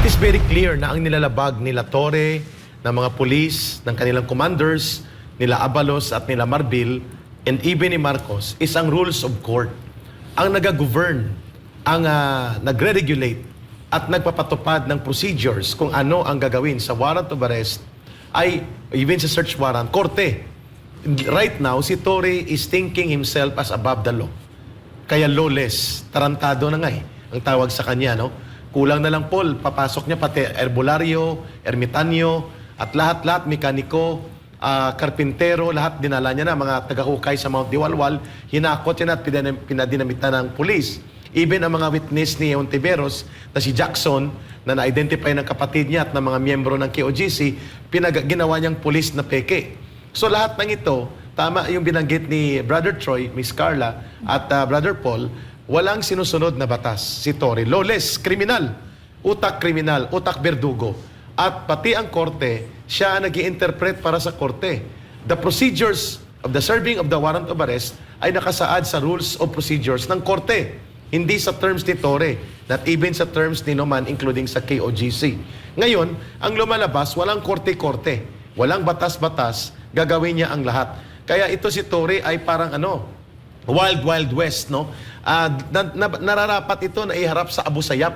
It is very clear na ang nilalabag nila Torre, ng mga police, ng kanilang commanders, nila Abalos at nila Marbil, and even ni Marcos, is ang rules of court. Ang nag-govern, ang nagre-regulate at nagpapatupad ng procedures kung ano ang gagawin sa warrant of arrest ay, even sa search warrant, korte. Right now, si Torre is thinking himself as above the law. Kaya lawless, tarantado na nga ang tawag sa kanya, no? Kulang na lang, Paul, papasok niya pati herbolaryo, ermitanyo, at lahat-lahat, mekaniko, karpintero, lahat dinala niya na, mga tagahukay sa Mount Diwalwal, hinakot niya na at pinadinamitan ng pulis. Even ang mga witness ni Ontiveros, na si Jackson, na na-identify ng kapatid niya at ng mga miyembro ng KOGC, ginawa niyang pulis na peke. So lahat ng ito, tama yung binanggit ni Brother Troy, Miss Carla, at Brother Paul, walang sinusunod na batas. Si Torre, lawless, kriminal, utak berdugo. At pati ang korte, siya nag-i-interpret para sa korte. The procedures of the serving of the warrant of arrest ay nakasaad sa rules of procedures ng korte. Hindi sa terms ni Torre, not even sa terms ni Noman, including sa KOGC. Ngayon, ang lumalabas, walang korte-korte, walang batas-batas, gagawin niya ang lahat. Kaya ito si Torre ay parang Wild West, no? Nararapat ito na iharap sa Abu Sayyaf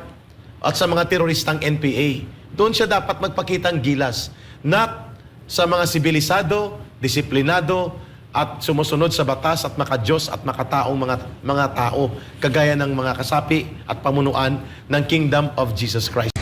at sa mga teroristang NPA. Doon siya dapat magpakitang gilas. Not sa mga sibilisado, disiplinado, at sumusunod sa batas at makadiyos at makataong mga tao, kagaya ng mga kasapi at pamunuan ng Kingdom of Jesus Christ.